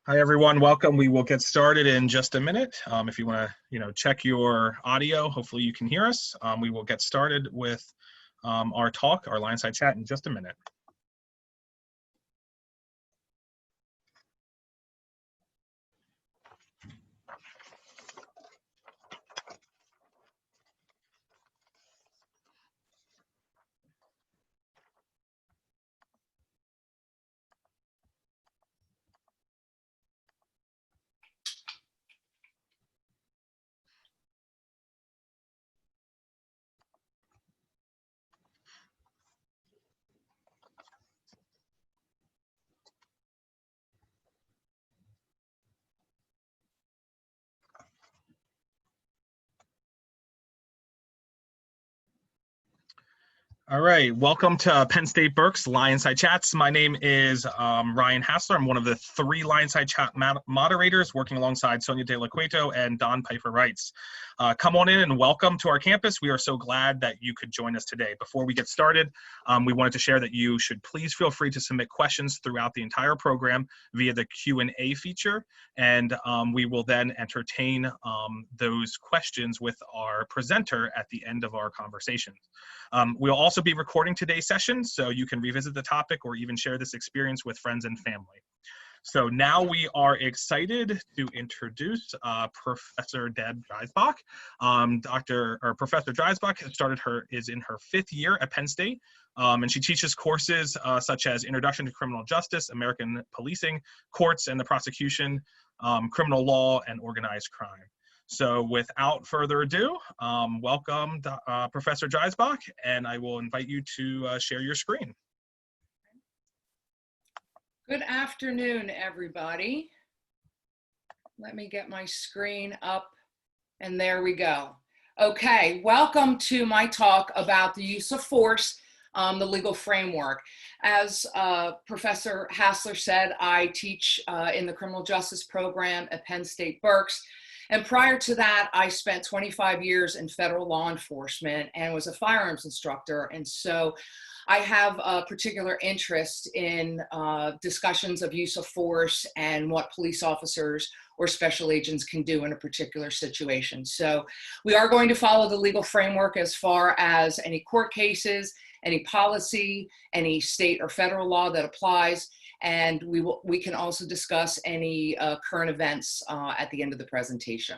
Hi everyone, welcome. We will get started in just a minute. If you want to, check your audio, hopefully you can hear us. We will get started with our talk, our LionSide Chat, in just a minute. All right, welcome to Penn State Berks LionSide Chats. My name is Ryan Hassler. I'm one of the 3 LionSide Chat moderators working alongside Sonia De La Cueto and Don Pfeiffer-Reitz. Come on in and welcome to our campus. We are so glad that you could join us today. Before we get started, we wanted to share that you should please feel free to submit questions throughout the entire program via the Q&A feature, and we will then entertain those questions with our presenter at the end of our conversation. We'll also be recording today's session, so you can revisit the topic or even share this experience with friends and family. So now we are excited to introduce Professor Deb Dreisbach. Professor Dreisbach is in her 5th year at Penn State, and she teaches courses such as Introduction to Criminal Justice, American Policing, Courts and the Prosecution, Criminal Law, and Organized Crime. So without further ado, welcome Professor Dreisbach, and I will invite you to share your screen. Good afternoon, everybody. Let me get my screen up, and there we go. Okay, welcome to my talk about the use of force, the legal framework. As Professor Hassler said, I teach in the criminal justice program at Penn State Berks. And prior to that, I spent 25 years in federal law enforcement and was a firearms instructor. And so I have a particular interest in discussions of use of force and what police officers or special agents can do in a particular situation. So we are going to follow the legal framework as far as any court cases, any policy, any state or federal law that applies. And we can also discuss any current events at the end of the presentation.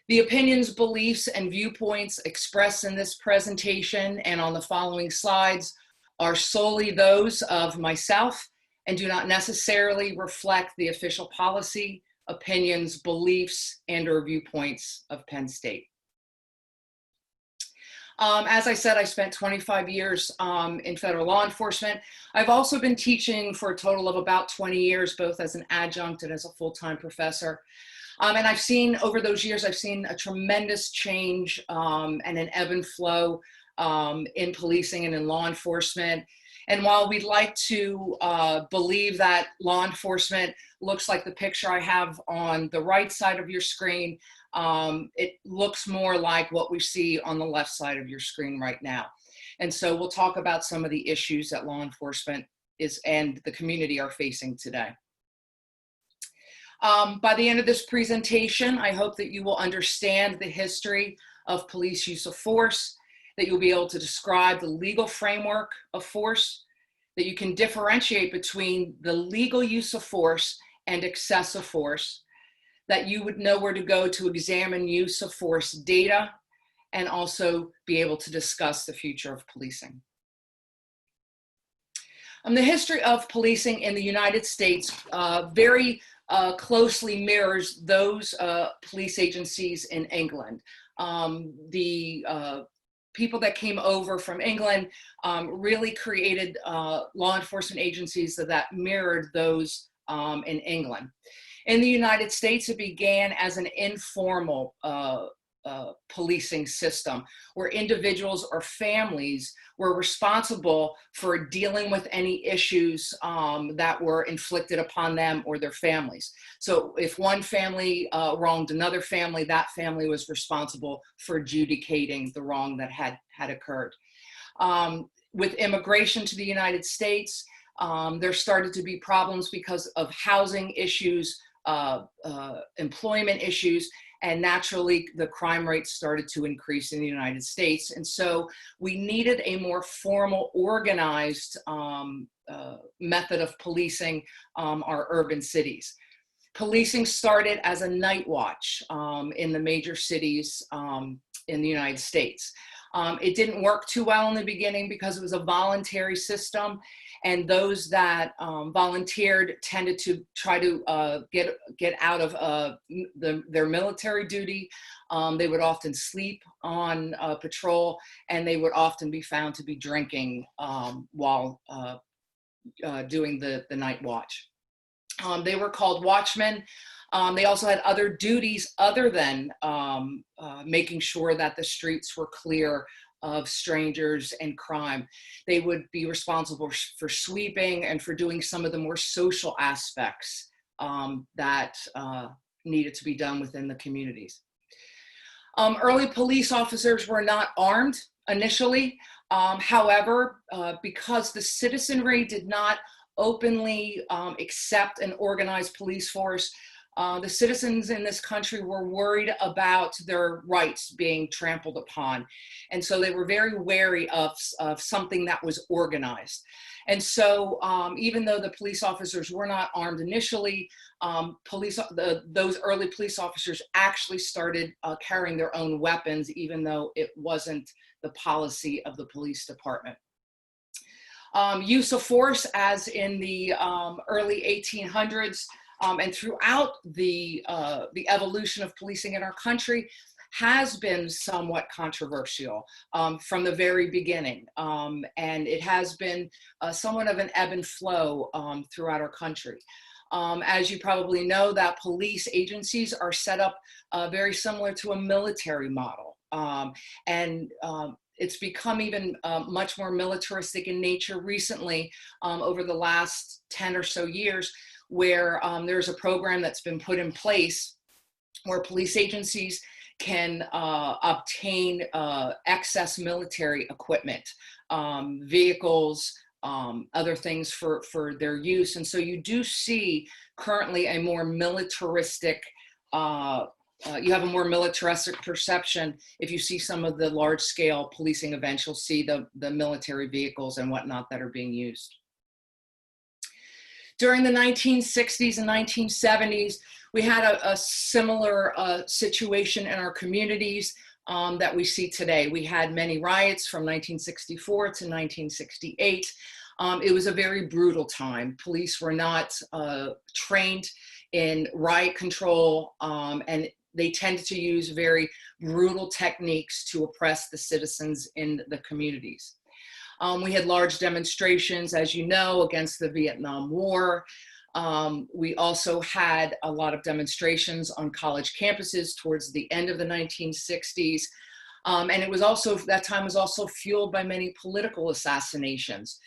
The opinions, beliefs, and viewpoints expressed in this presentation and on the following slides are solely those of myself and do not necessarily reflect the official policy, opinions, beliefs, and/or viewpoints of Penn State. As I said, I spent 25 years in federal law enforcement. I've also been teaching for a total of about 20 years, both as an adjunct and as a full-time professor. And I've seen, over those years, I've seen a tremendous change and an ebb and flow in policing and in law enforcement. And while we'd like to believe that law enforcement looks like the picture I have on the right side of your screen, it looks more like what we see on the left side of your screen right now. And so we'll talk about some of the issues that law enforcement and the community are facing today. By the end of this presentation, I hope that you will understand the history of police use of force, that you'll be able to describe the legal framework of force, that you can differentiate between the legal use of force and excessive force, that you would know where to go to examine use of force data, and also be able to discuss the future of policing. The history of policing in the United States very closely mirrors those police agencies in England. The people that came over from England really created law enforcement agencies that mirrored those in England. In the United States, it began as an informal policing system where individuals or families were responsible for dealing with any issues that were inflicted upon them or their families. So if one family wronged another family, that family was responsible for adjudicating the wrong that had occurred. With immigration to the United States, There started to be problems because of housing issues, employment issues, and naturally the crime rate started to increase in the United States. And so we needed a more formal, organized method of policing our urban cities. Policing started as a night watch in the major cities in the United States. It didn't work too well in the beginning because it was a voluntary system, and those that volunteered tended to try to get out of their military duty. They would often sleep on patrol, and they would often be found to be drinking while doing the night watch. They were called watchmen. They also had other duties other than making sure that the streets were clear of strangers and crime. They would be responsible for sweeping and for doing some of the more social aspects that needed to be done within the communities. Early police officers were not armed initially. However, because the citizenry did not openly accept an organized police force, the citizens in this country were worried about their rights being trampled upon. And so they were very wary of something that was organized. And so even though the police officers were not armed initially, those early police officers actually started carrying their own weapons, even though it wasn't the policy of the police department. Use of force, as in the early 1800s, and throughout the evolution of policing in our country, has been somewhat controversial from the very beginning. And it has been somewhat of an ebb and flow throughout our country. As you probably know, that police agencies are set up very similar to a military model. It's become even much more militaristic in nature recently over the last 10 or so years, where there's a program that's been put in place where police agencies can obtain excess military equipment, vehicles, other things for their use. And so you do see currently a more militaristic, you have a more militaristic perception if you see some of the large scale policing events. You'll see the military vehicles and whatnot that are being used. During the 1960s and 1970s, we had a similar situation in our communities that we see today. We had many riots from 1964 to 1968. It was a very brutal time. Police were not trained in riot control, and they tended to use very brutal techniques to oppress the citizens in the communities. We had large demonstrations, as you know, against the Vietnam War. We also had a lot of demonstrations on college campuses towards the end of the 1960s. And it was also, that time was also fueled by many political assassinations.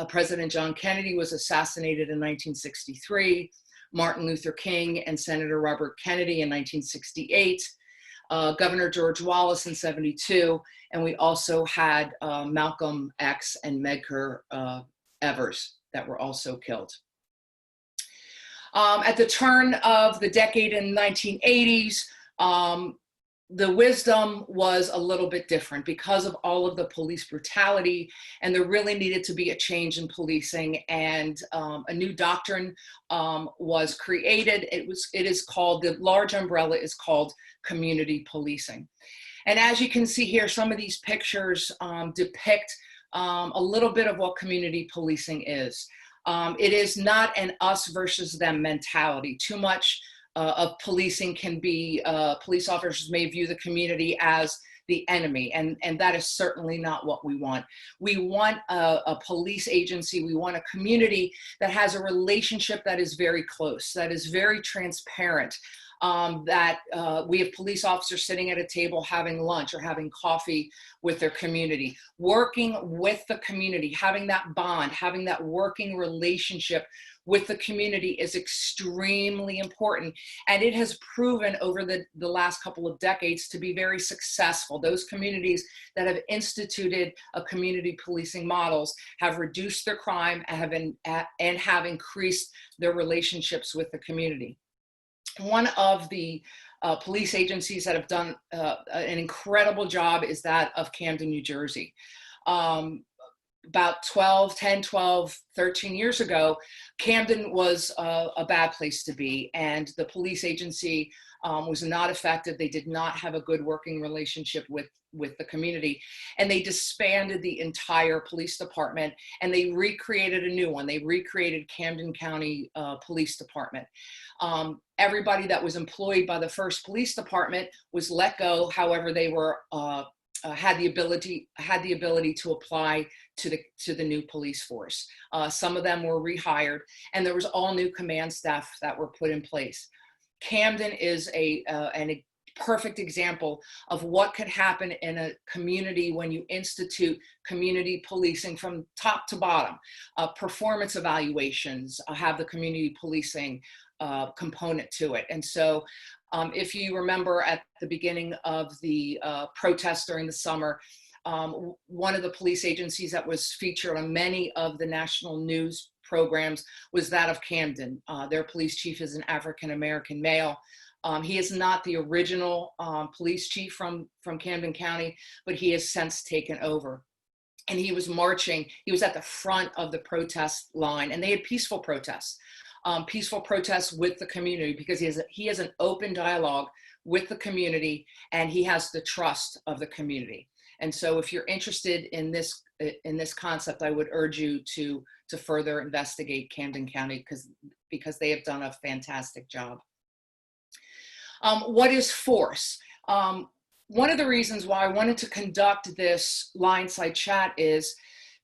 President John Kennedy was assassinated in 1963, Martin Luther King and Senator Robert Kennedy in 1968. Governor George Wallace in 72, and we also had Malcolm X and Medgar Evers that were also killed. At the turn of the decade in the 1980s, the wisdom was a little bit different because of all of the police brutality, and there really needed to be a change in policing, and a new doctrine was created. It is called, the large umbrella is called community policing. And as you can see here, some of these pictures depict a little bit of what community policing is. It is not an us versus them mentality. Too much of policing can be, police officers may view the community as the enemy, and that is certainly not what we want. We want a police agency, we want a community that has a relationship that is very close, that is very transparent, that we have police officers sitting at a table having lunch or having coffee with their community, working with the community, having that bond, having that working relationship with the community is extremely important. And it has proven over the last couple of decades to be very successful. Those communities that have instituted a community policing models have reduced their crime and have increased their relationships with the community. One of the police agencies that have done an incredible job is that of Camden, New Jersey. About 10, 12, 13 years ago, Camden was a bad place to be, and the police agency was not effective. They did not have a good working relationship with the community, and they disbanded the entire police department, and they recreated a new one. They recreated Camden County Police Department. Everybody that was employed by the first police department was let go. However, they were had the ability to apply to the new police force. Some of them were rehired, and there was all new command staff that were put in place. Camden is a perfect example of what could happen in a community when you institute community policing from top to bottom. Performance evaluations have the community policing component to it. And so if you remember at the beginning of the protests during the summer, one of the police agencies that was featured on many of the national news programs was that of Camden. Their police chief is an African-American male. He is not the original police chief from Camden County, but he has since taken over. And he was marching, he was at the front of the protest line, and they had peaceful protests with the community, because he has an open dialogue with the community, and he has the trust of the community. And so if you're interested in this concept, I would urge you to further investigate Camden County, because they have done a fantastic job. What is force? One of the reasons why I wanted to conduct this LionSide Chat is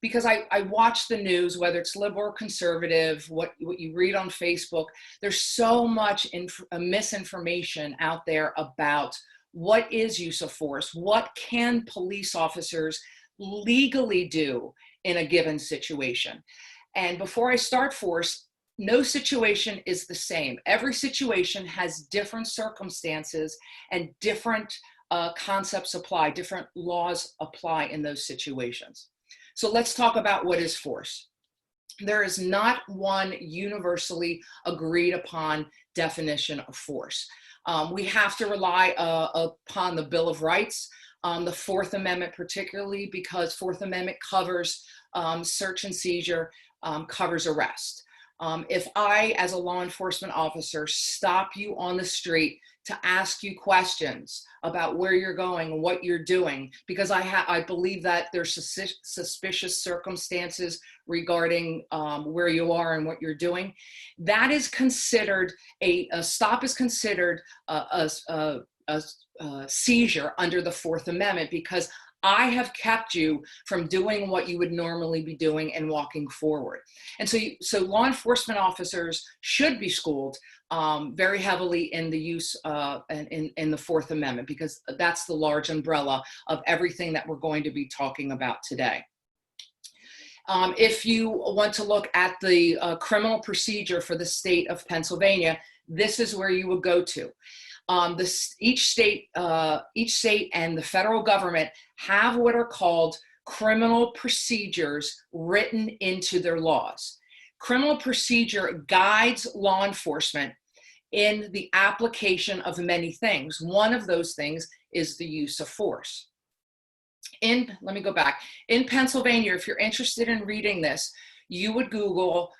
because I watch the news, whether it's liberal or conservative, what you read on Facebook. There's so much misinformation out there about what is use of force, what can police officers legally do in a given situation. And before I start force, no situation is the same. Every situation has different circumstances, and different concepts apply, different laws apply in those situations. So let's talk about what is force. There is not one universally agreed upon definition of force. We have to rely upon the Bill of Rights, the Fourth Amendment particularly, because Fourth Amendment covers search and seizure, covers arrest. If I, as a law enforcement officer, stop you on the street to ask you questions about where you're going and what you're doing, because I believe that there's suspicious circumstances regarding where you are and what you're doing, that is considered a stop is considered a seizure under the Fourth Amendment, because I have kept you from doing what you would normally be doing and walking forward. And so law enforcement officers should be schooled very heavily in the use in the Fourth Amendment, because that's the large umbrella of everything that we're going to be talking about today. If you want to look at the criminal procedure for the state of Pennsylvania, this is where you would go to. Each state and the federal government have what are called criminal procedures written into their laws. Criminal procedure guides law enforcement in the application of many things. One of those things is the use of force. Let me go back. In Pennsylvania, if you're interested in reading this, you would Google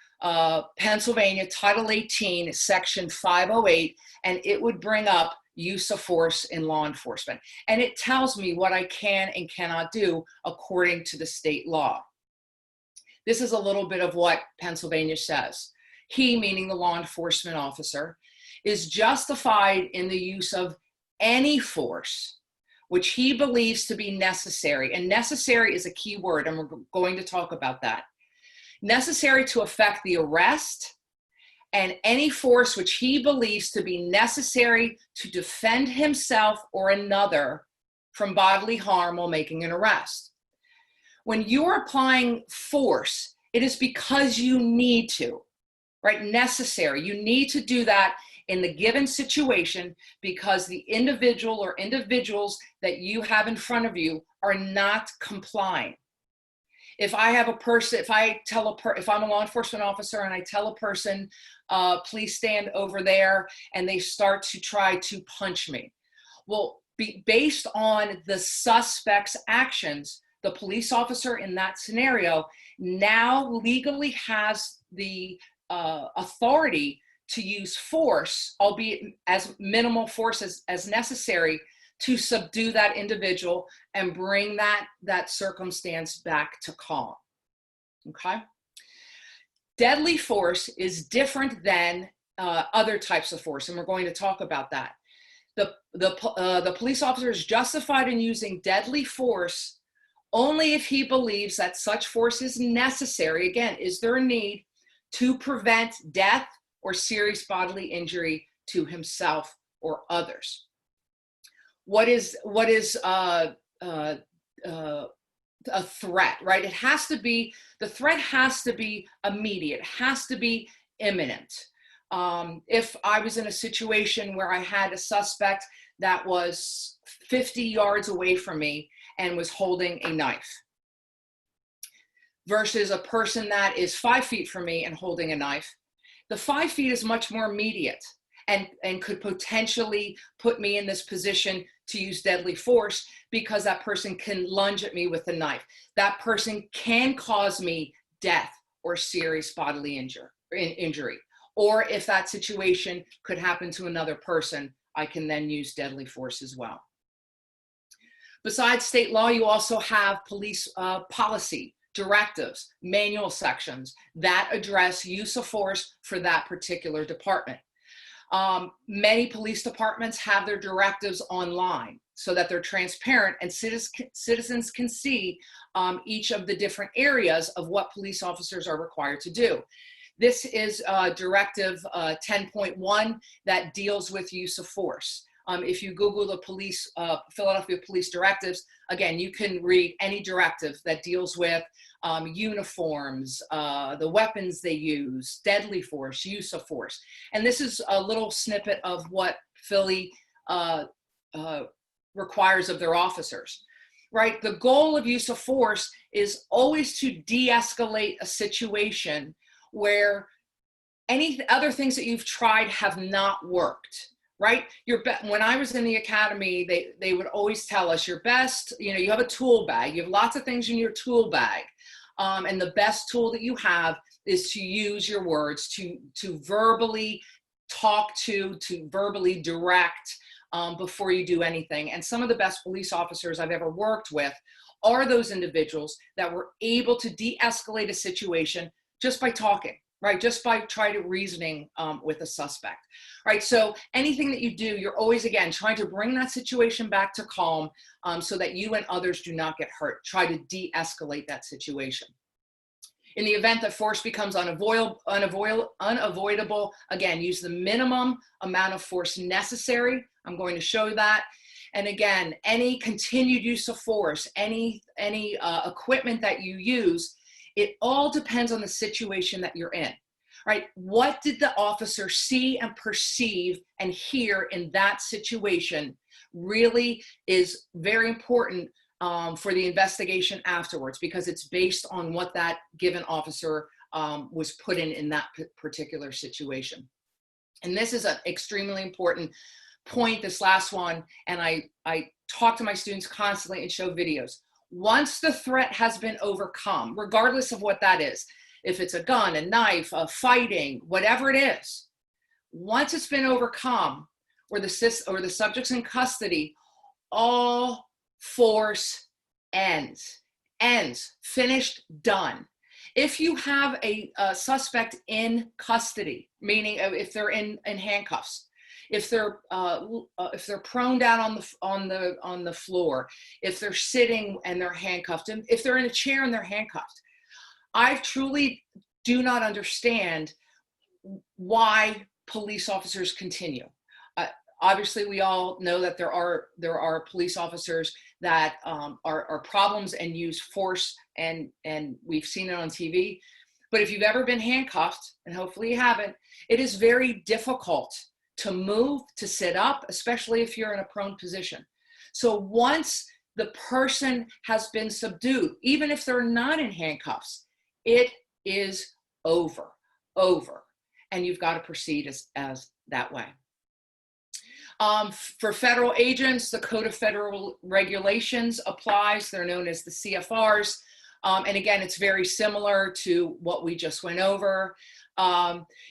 Pennsylvania Title 18, Section 508, and it would bring up use of force in law enforcement. And it tells me what I can and cannot do according to the state law. This is a little bit of what Pennsylvania says. He, meaning the law enforcement officer, is justified in the use of any force which he believes to be necessary. And necessary is a key word, and we're going to talk about that. Necessary to effect the arrest, and any force which he believes to be necessary to defend himself or another from bodily harm while making an arrest. When you're applying force, it is because you need to, right? Necessary. You need to do that in the given situation because the individual or individuals that you have in front of you are not complying. If I have a person, if I'm a law enforcement officer and I tell a person, please stand over there, and they start to try to punch me. Well, based on the suspect's actions, the police officer in that scenario now legally has the authority to use force, albeit as minimal force as necessary, to subdue that individual and bring that circumstance back to calm. Okay? Deadly force is different than other types of force, and we're going to talk about that. The police officer is justified in using deadly force only if he believes that such force is necessary. Again, is there a need to prevent death or serious bodily injury to himself or others? What is a threat, right? The threat has to be immediate, has to be imminent. If I was in a situation where I had a suspect that was 50 yards away from me and was holding a knife versus a person that is 5 feet from me and holding a knife, the 5 feet is much more immediate and could potentially put me in this position to use deadly force because that person can lunge at me with a knife. That person can cause me death or serious bodily injury. Or if that situation could happen to another person, I can then use deadly force as well. Besides state law, you also have police policy, directives, manual sections that address use of force for that particular department. Many police departments have their directives online so that they're transparent and citizens can see each of the different areas of what police officers are required to do. This is Directive 10.1 that deals with use of force. If you Google the police, Philadelphia police directives, again, you can read any directive that deals with uniforms, the weapons they use, deadly force, use of force. And this is a little snippet of what Philly requires of their officers, right? The goal of use of force is always to de-escalate a situation where any other things that you've tried have not worked, right? When I was in the academy, they would always tell us your best, you have a tool bag, you have lots of things in your tool bag. And the best tool that you have is to use your words, to verbally talk to verbally direct before you do anything. And some of the best police officers I've ever worked with are those individuals that were able to de-escalate a situation just by talking, right? Just by reasoning with a suspect, right? So anything that you do, you're always, again, trying to bring that situation back to calm so that you and others do not get hurt. Try to de-escalate that situation. In the event that force becomes unavoidable, again, use the minimum amount of force necessary. I'm going to show that. And again, any continued use of force, any equipment that you use, it all depends on the situation that you're in, right? What did the officer see and perceive and hear in that situation really is very important for the investigation afterwards, because it's based on what that given officer was put in that particular situation. And this is an extremely important point, this last one, and I talk to my students constantly and show videos. Once the threat has been overcome, regardless of what that is, if it's a gun, a knife, a fighting, whatever it is, once it's been overcome or the subject's in custody, all force ends, finished, done. If you have a suspect in custody, meaning if they're in handcuffs, if they're prone down on the floor, if they're sitting and they're handcuffed, and if they're in a chair and they're handcuffed, I truly do not understand why police officers continue. Obviously, we all know that there are police officers that are problems and use force, and we've seen it on TV. But if you've ever been handcuffed, and hopefully you haven't, it is very difficult to move, to sit up, especially if you're in a prone position. So once the person has been subdued, even if they're not in handcuffs, it is over, and you've got to proceed as that way. For federal agents, the Code of Federal Regulations applies. They're known as the CFRs. And again, it's very similar to what we just went over.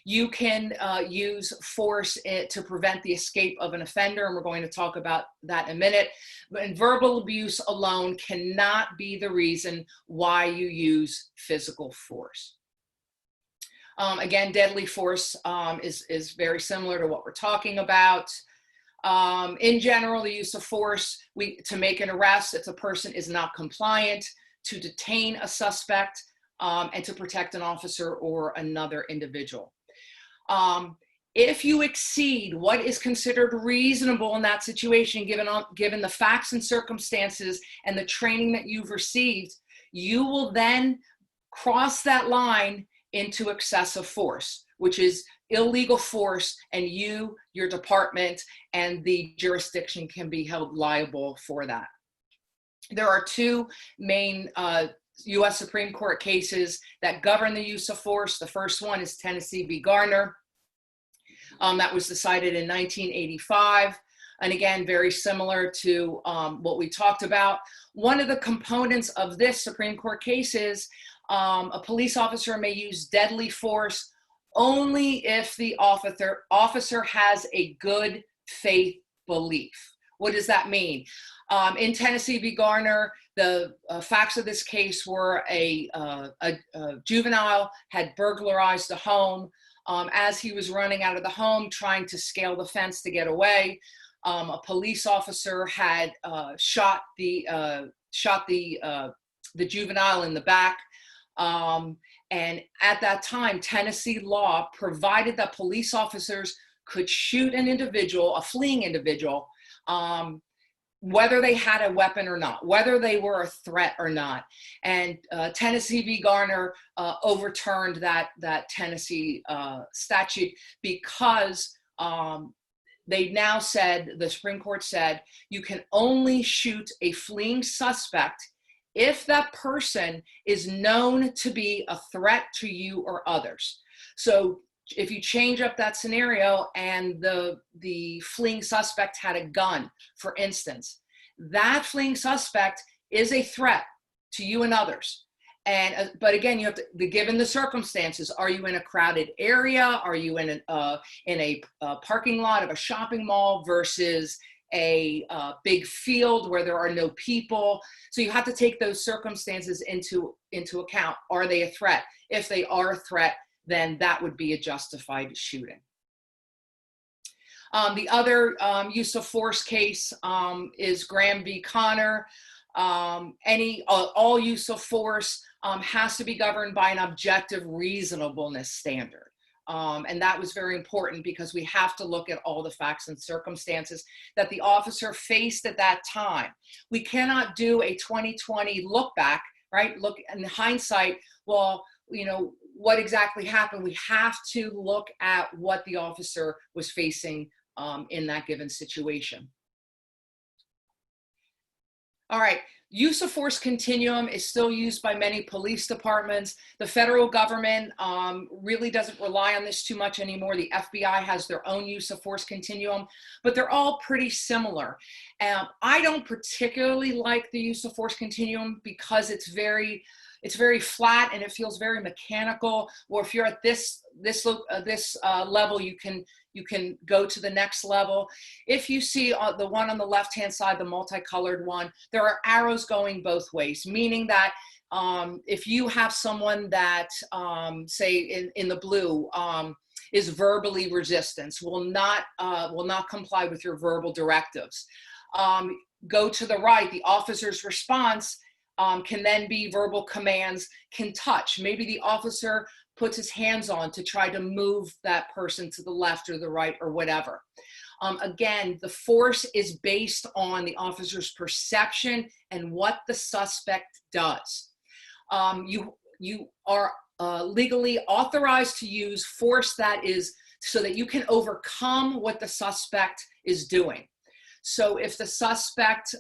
You can use force to prevent the escape of an offender, and we're going to talk about that in a minute. But verbal abuse alone cannot be the reason why you use physical force. Again, deadly force is very similar to what we're talking about. In general, the use of force to make an arrest if the person is not compliant, to detain a suspect, and to protect an officer or another individual. If you exceed what is considered reasonable in that situation, given the facts and circumstances and the training that you've received, you will then cross that line into excessive force, which is illegal force, and your department, and the jurisdiction can be held liable for that. There are two main U.S. Supreme Court cases that govern the use of force. The first one is Tennessee v. Garner. That was decided in 1985. And again, very similar to what we talked about. One of the components of this Supreme Court case is a police officer may use deadly force only if the officer has a good faith belief. What does that mean? In Tennessee v. Garner, the facts of this case were a juvenile had burglarized the home. As he was running out of the home, trying to scale the fence to get away, a police officer had shot the juvenile in the back. And at that time, Tennessee law provided that police officers could shoot an individual, a fleeing individual, whether they had a weapon or not, whether they were a threat or not. And Tennessee v. Garner overturned that Tennessee statute because they now said, the Supreme Court said, you can only shoot a fleeing suspect if that person is known to be a threat to you or others. So if you change up that scenario and the fleeing suspect had a gun, for instance, that fleeing suspect is a threat to you and others. And but again, you have to, given the circumstances, are you in a crowded area? Are you in a parking lot of a shopping mall versus a big field where there are no people? So you have to take those circumstances into account. Are they a threat? If they are a threat, then that would be a justified shooting. The other use of force case is Graham v. Connor. All use of force has to be governed by an objective reasonableness standard. And that was very important because we have to look at all the facts and circumstances that the officer faced at that time. We cannot do a 2020 look back, right? Look in hindsight, well, you know, what exactly happened? We have to look at what the officer was facing in that given situation. All right, use of force continuum is still used by many police departments. The federal government really doesn't rely on this too much anymore. The FBI has their own use of force continuum, but they're all pretty similar. I don't particularly like the use of force continuum because it's very flat and it feels very mechanical. Or if you're at this level, you can go to the next level. If you see the one on the left-hand side, the multicolored one, there are arrows going both ways, meaning that if you have someone that, say in the blue, is verbally resistant, will not comply with your verbal directives. Go to the right, the officer's response can then be verbal commands, can touch. Maybe the officer puts his hands on to try to move that person to the left or the right or whatever. Again, the force is based on the officer's perception and what the suspect does. You are legally authorized to use force that is so that you can overcome what the suspect is doing. So if the suspect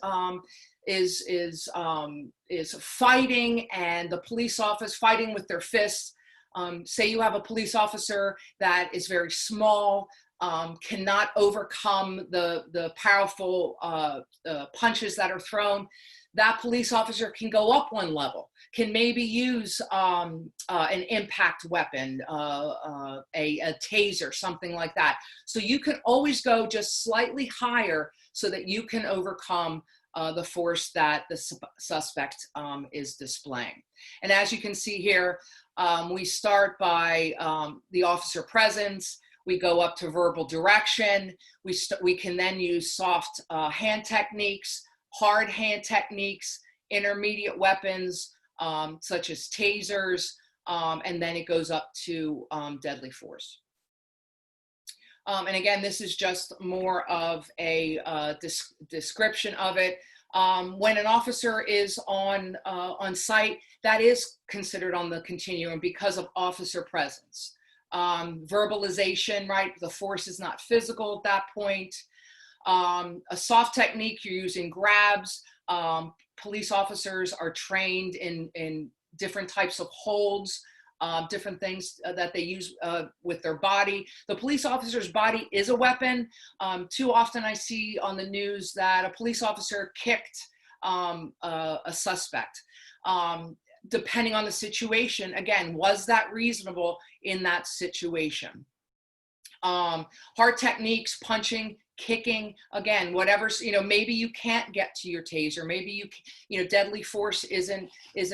is fighting and the police officer fighting with their fists, say you have a police officer that is very small, cannot overcome the powerful punches that are thrown, that police officer can go up one level, can maybe use an impact weapon, a taser, something like that. So you can always go just slightly higher so that you can overcome the force that the suspect is displaying. And as you can see here, we start by the officer presence. We go up to verbal direction. We can then use soft hand techniques, hard hand techniques, intermediate weapons such as tasers, and then it goes up to deadly force. And again, this is just more of a description of it. When an officer is on site, that is considered on the continuum because of officer presence. Verbalization, right? The force is not physical at that point. A soft technique, you're using grabs. Police officers are trained in different types of holds, different things that they use with their body. The police officer's body is a weapon. Too often I see on the news that a police officer kicked a suspect. Depending on the situation, again, was that reasonable in that situation? Hard techniques, punching, kicking, again, whatever's, maybe you can't get to your taser, maybe deadly force isn't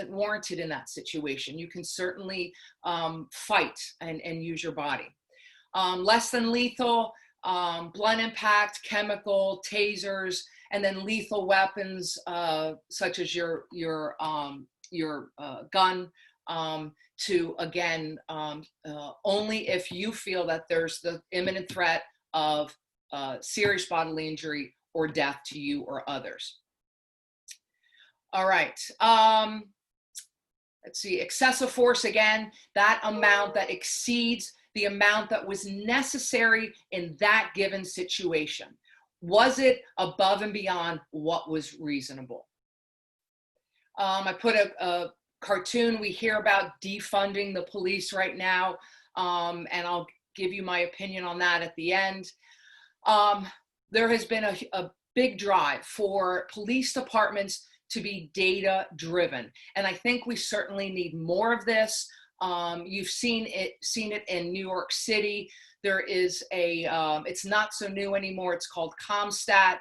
warranted in that situation. You can certainly fight and use your body. Less than lethal, blunt impact, chemical, tasers, and then lethal weapons such as your gun, to, again, only if you feel that there's the imminent threat of serious bodily injury or death to you or others. All right. Let's see, excessive force, again, that amount that exceeds the amount that was necessary in that given situation. Was it above and beyond what was reasonable? I put a cartoon. We hear about defunding the police right now, and I'll give you my opinion on that at the end. There has been a big drive for police departments to be data driven, and I think we certainly need more of this. You've seen it in New York City. There is it's not so new anymore. It's called CompStat,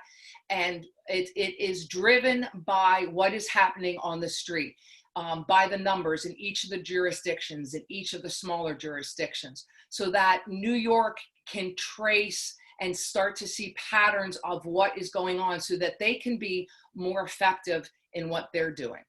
and it is driven by what is happening on the street, by the numbers in each of the jurisdictions, in each of the smaller jurisdictions, so that New York can trace and start to see patterns of what is going on so that they can be more effective in what they're doing.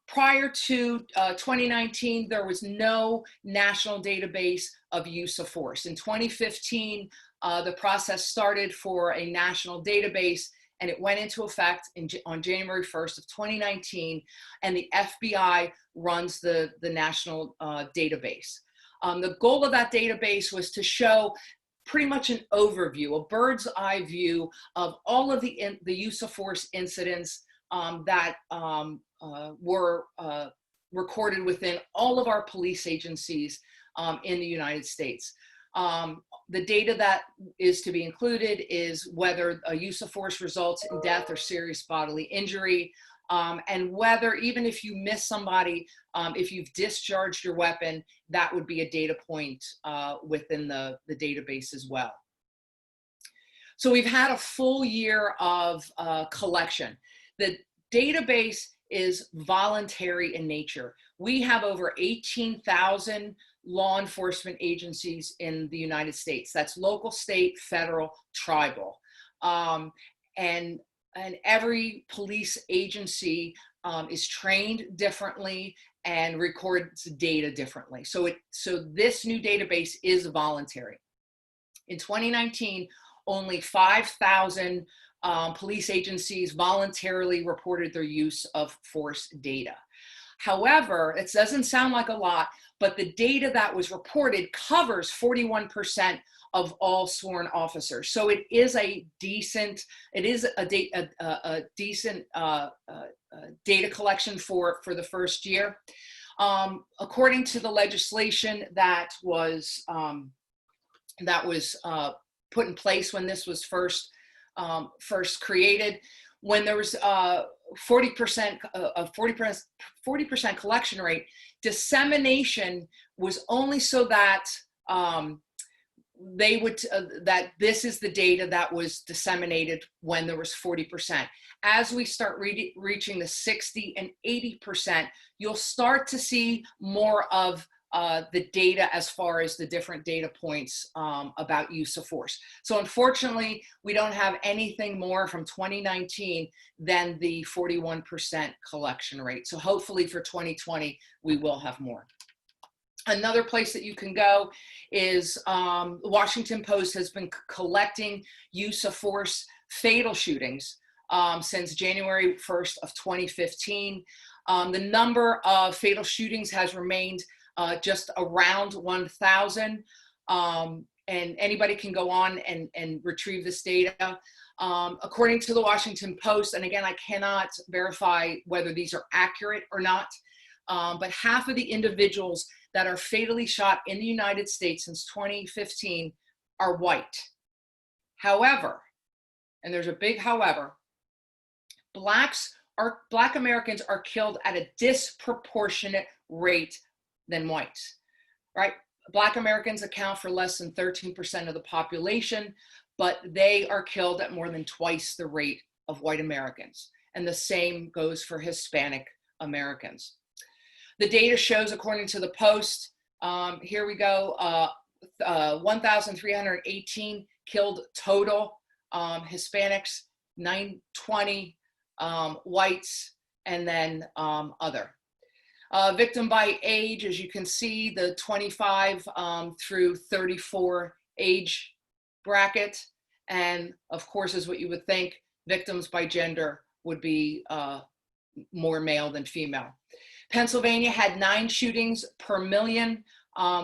Prior to 2019, there was no national database of use of force. In 2015, the process started for a national database, and it went into effect on January 1st of 2019, and the FBI runs the national database. The goal of that database was to show pretty much an overview, a bird's eye view of all of the use of force incidents that were recorded within all of our police agencies in the United States. The data that is to be included is whether a use of force results in death or serious bodily injury, and whether, even if you miss somebody, if you've discharged your weapon, that would be a data point within the database as well. So we've had a full year of collection. The database is voluntary in nature. We have over 18,000 law enforcement agencies in the United States. That's local, state, federal, tribal. And every police agency is trained differently and records data differently. So this new database is voluntary. In 2019, only 5,000 police agencies voluntarily reported their use of force data. However, it doesn't sound like a lot, but the data that was reported covers 41% of all sworn officers. So it is a decent, decent data collection for the first year. According to the legislation that was put in place when this was first created, when there was 40% collection rate, dissemination was only so that they would that this is the data that was disseminated when there was 40%. As we start reaching the 60 and 80%, you'll start to see more of the data as far as the different data points about use of force. So unfortunately, we don't have anything more from 2019 than the 41% collection rate. So hopefully for 2020, we will have more. Another place that you can go is the Washington Post has been collecting use of force fatal shootings since January 1st of 2015. The number of fatal shootings has remained just around 1,000, and anybody can go on and retrieve this data. According to the Washington Post, and again, I cannot verify whether these are accurate or not, but half of the individuals that are fatally shot in the United States since 2015 are white. However, and there's a big however, Black Americans are killed at a disproportionate rate than whites, right? Black Americans account for less than 13% of the population, but they are killed at more than twice the rate of white Americans. And the same goes for Hispanic Americans. The data shows, according to the Post, here we go, 1,318 killed total, Hispanics, 920, whites, and then other. Victim by age, as you can see, the 25 through 34 age bracket. And of course, as what you would think, victims by gender would be more male than female. Pennsylvania had 9 shootings per million.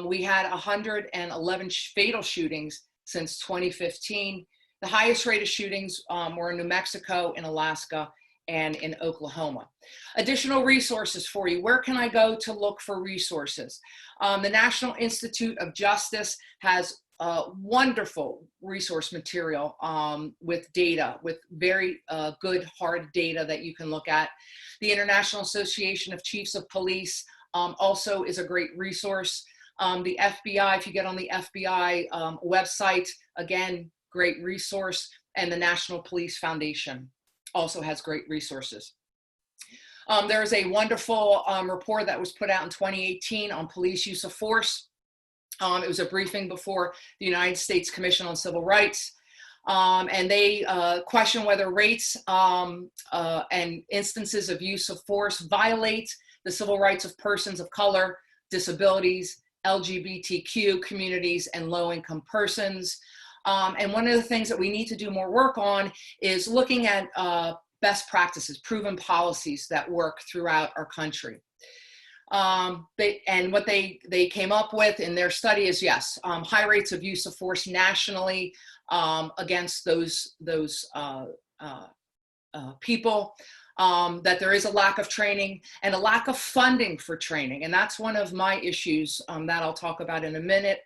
We had 111 fatal shootings since 2015. The highest rate of shootings were in New Mexico, in Alaska, and in Oklahoma. Additional resources for you. Where can I go to look for resources? The National Institute of Justice has wonderful resource material with data, with very good hard data that you can look at. The International Association of Chiefs of Police also is a great resource. The FBI, if you get on the FBI website, again, great resource. And the National Police Foundation also has great resources. There is a wonderful report that was put out in 2018 on police use of force. It was a briefing before the United States Commission on Civil Rights. And they question whether rates and instances of use of force violate the civil rights of persons of color, disabilities, LGBTQ communities, and low-income persons. And one of the things that we need to do more work on is looking at best practices, proven policies that work throughout our country. And what they came up with in their study is, yes, high rates of use of force nationally against those people, that there is a lack of training and a lack of funding for training. And that's one of my issues that I'll talk about in a minute.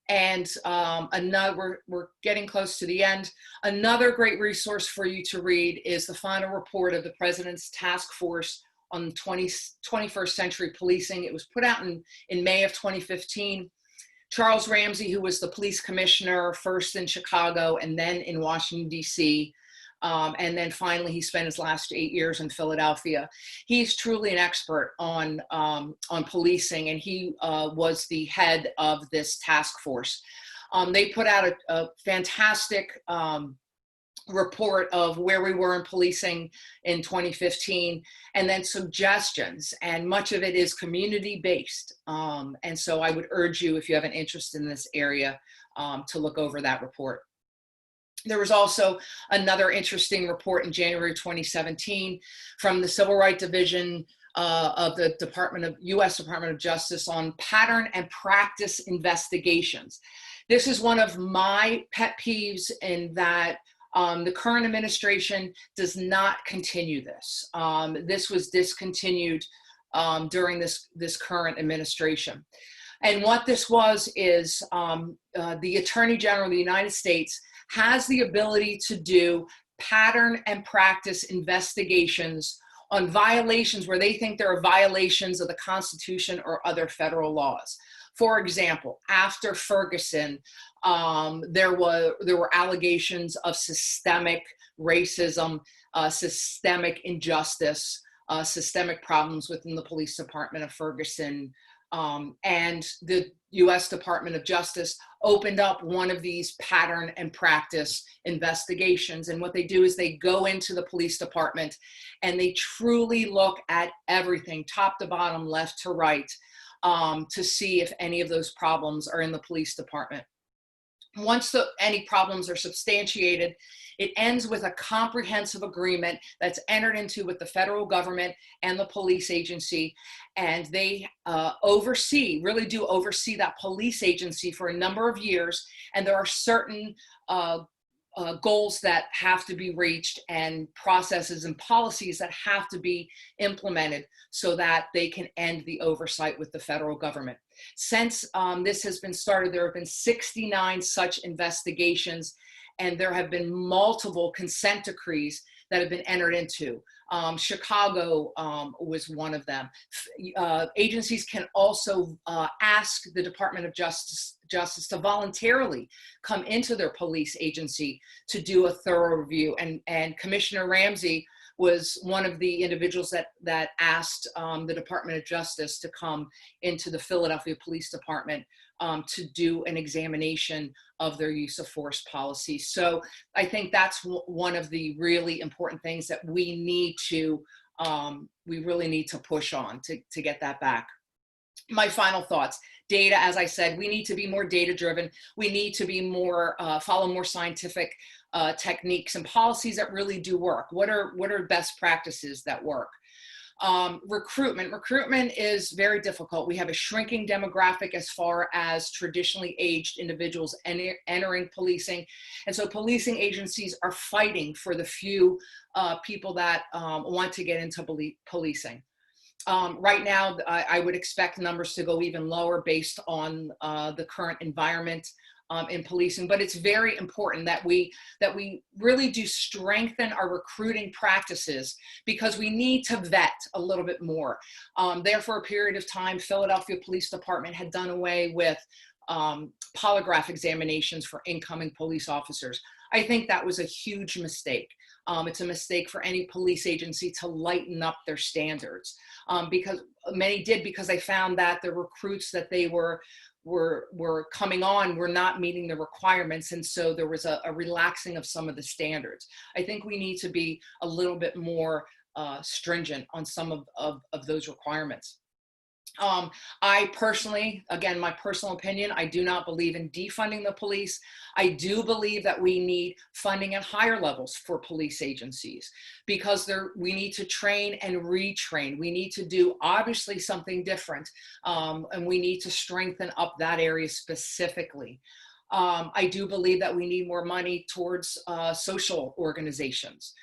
Another, we're getting close to the end. Another great resource for you to read is the final report of the President's Task Force on 21st Century Policing. It was put out in May of 2015. Charles Ramsey, who was the police commissioner, first in Chicago and then in Washington, D.C., and then finally he spent his last 8 years in Philadelphia. He's truly an expert on policing, and he was the head of this task force. They put out a fantastic report of where we were in policing in 2015, and then suggestions, and much of it is community-based. And so I would urge you, if you have an interest in this area, to look over that report. There was also another interesting report in January 2017 from the Civil Rights Division of the U.S. Department of Justice on pattern and practice investigations. This is one of my pet peeves in that the current administration does not continue this. This was discontinued during this current administration. And what this was is the Attorney General of the United States has the ability to do pattern and practice investigations on violations where they think there are violations of the Constitution or other federal laws. For example, after Ferguson, there were allegations of systemic racism, systemic injustice, systemic problems within the police department of Ferguson. And the U.S. Department of Justice opened up one of these pattern and practice investigations. And what they do is they go into the police department and they truly look at everything, top to bottom, left to right, to see if any of those problems are in the police department. Once any problems are substantiated, it ends with a comprehensive agreement that's entered into with the federal government and the police agency. And they really do oversee that police agency for a number of years. And there are certain goals that have to be reached and processes and policies that have to be implemented so that they can end the oversight with the federal government. Since this has been started, there have been 69 such investigations, and there have been multiple consent decrees that have been entered into. Chicago was one of them. Agencies can also ask the Department of Justice to voluntarily come into their police agency to do a thorough review. And Commissioner Ramsey was one of the individuals that asked the Department of Justice to come into the Philadelphia Police Department to do an examination of their use of force policy. So I think that's one of the really important things that we really need to push on to get that back. My final thoughts. Data, as I said, we need to be more data driven. We need to be more, follow more scientific techniques and policies that really do work. What are best practices that work? Recruitment is very difficult. We have a shrinking demographic as far as traditionally aged individuals entering policing. And so policing agencies are fighting for the few people that want to get into policing. Right now, I would expect numbers to go even lower based on the current environment in policing, but it's very important that we really do strengthen our recruiting practices, because we need to vet a little bit more. There for a period of time, Philadelphia Police Department had done away with polygraph examinations for incoming police officers. I think that was a huge mistake. It's a mistake for any police agency to lighten up their standards, because many did, because they found that the recruits that they were coming on were not meeting the requirements, and so there was a relaxing of some of the standards. I think we need to be a little bit more stringent on some of those requirements. I personally, again, my personal opinion, I do not believe in defunding the police. I do believe that we need funding at higher levels for police agencies, because we need to train and retrain. We need to do obviously something different, and we need to strengthen up that area specifically. I do believe that we need more money towards social organizations.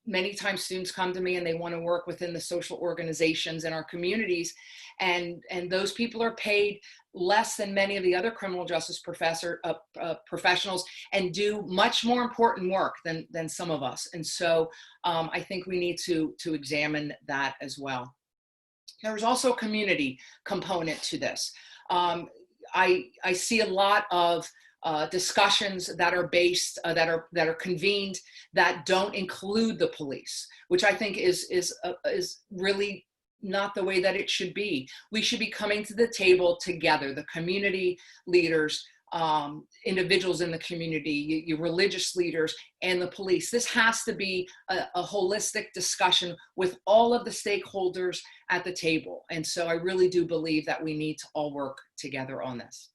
Many times students come to me and they want to work within the social organizations in our communities, and those people are paid less than many of the other criminal justice professionals, and do much more important work than some of us. And so I think we need to examine that as well. There's also a community component to this. I see a lot of discussions that are based, that are convened, that don't include the police, which I think is really not the way that it should be. We should be coming to the table together, the community leaders, individuals in the community, your religious leaders, and the police. This has to be a holistic discussion with all of the stakeholders at the table. And so I really do believe that we need to all work together on this.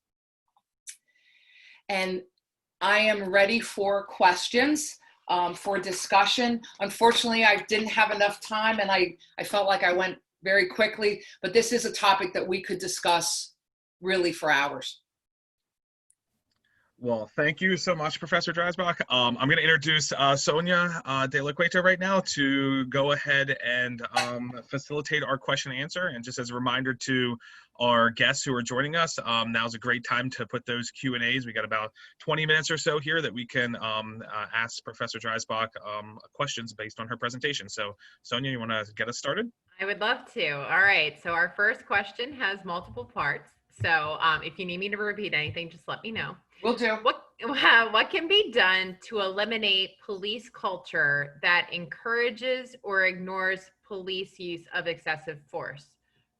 And I am ready for questions, for discussion. Unfortunately, I didn't have enough time, and I felt like I went very quickly, but this is a topic that we could discuss really for hours. Well, thank you so much, Professor Dreisbach. I'm going to introduce Sonia De La Cueto right now to go ahead and facilitate our question and answer. And just as a reminder to our guests who are joining us, now's a great time to put those Q&As. We got about 20 minutes or so here that we can ask Professor Dreisbach questions based on her presentation. So Sonia, you want to get us started? I would love to. All right. So our first question has multiple parts. So if you need me to repeat anything, just let me know. Will do. What can be done to eliminate police culture that encourages or ignores police use of excessive force?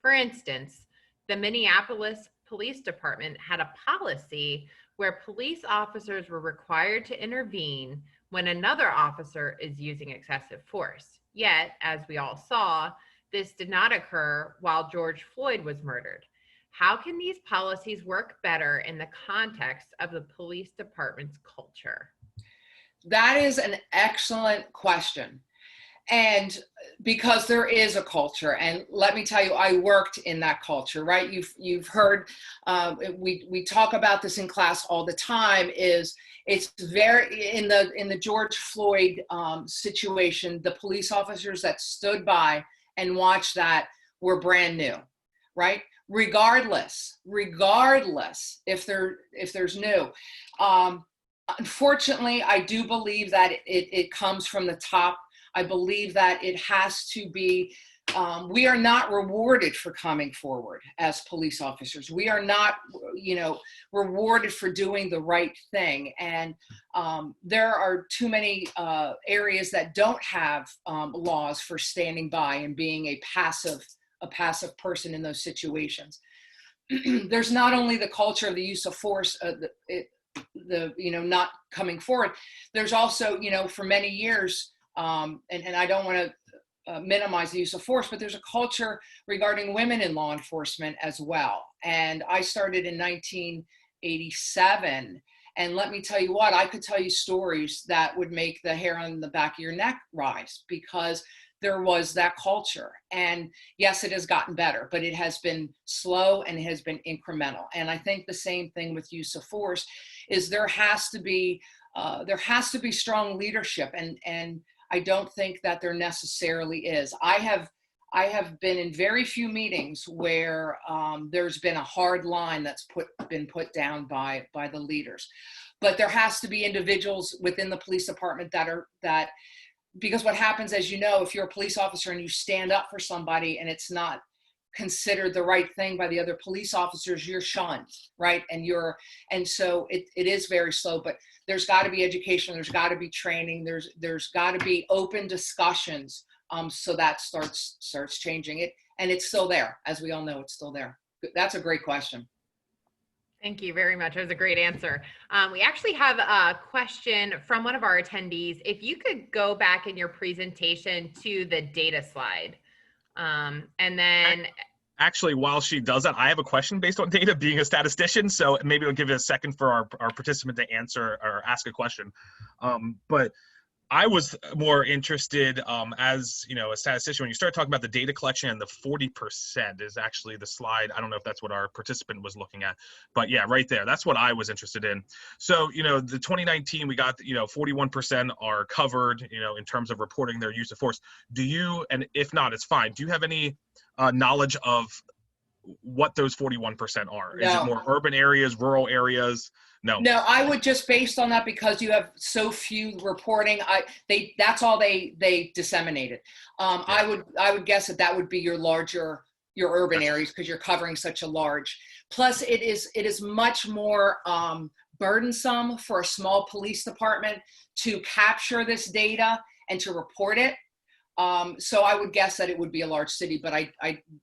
For instance, the Minneapolis Police Department had a policy where police officers were required to intervene when another officer is using excessive force. Yet, as we all saw, this did not occur while George Floyd was murdered. How can these policies work better in the context of the police department's culture? That is an excellent question. And because there is a culture, and let me tell you, I worked in that culture, right? You've heard, we talk about this in class all the time, is it's very, in the George Floyd situation, the police officers that stood by and watched that were brand new, right? Regardless if there's new. Unfortunately, I do believe that it comes from the top. I believe that it has to be, we are not rewarded for coming forward as police officers. We are not, rewarded for doing the right thing. And there are too many areas that don't have laws for standing by and being a passive person in those situations. There's not only the culture of the use of force, not coming forward. There's also, for many years, and I don't want to minimize the use of force, but there's a culture regarding women in law enforcement as well. And I started in 1987. And let me tell you what, I could tell you stories that would make the hair on the back of your neck rise, because there was that culture. And yes, it has gotten better, but it has been slow and it has been incremental. And I think the same thing with use of force is there has to be strong leadership. And I don't think that there necessarily is. I have been in very few meetings where there's been a hard line that's been put down by the leaders. But there has to be individuals within the police department that because what happens, as you know, if you're a police officer and you stand up for somebody and it's not considered the right thing by the other police officers, you're shunned, right? And so it is very slow, but there's got to be education, there's got to be training, there's got to be open discussions, so that starts changing it. And it's still there, as we all know, it's still there. That's a great question. Thank you very much. That was a great answer. We actually have a question from one of our attendees. If you could go back in your presentation to the data slide, and then... Actually, while she does that, I have a question based on data, being a statistician, so maybe I'll give it a second for our participant to answer or ask a question. But I was more interested, as a statistician, when you start talking about the data collection, and the 40% is actually the slide. I don't know if that's what our participant was looking at, but yeah, right there. That's what I was interested in. So, the 2019, we got, 41% are covered, in terms of reporting their use of force. Do you, and if not, it's fine. Do you have any knowledge of what those 41% are? No. Is it more urban areas, rural areas? No, I would just, based on that, because you have so few reporting, that's all they disseminated. Yeah. I would guess that would be your urban areas, because you're covering such a large. Plus, it is much more burdensome for a small police department to capture this data and to report it. So I would guess that it would be a large city, but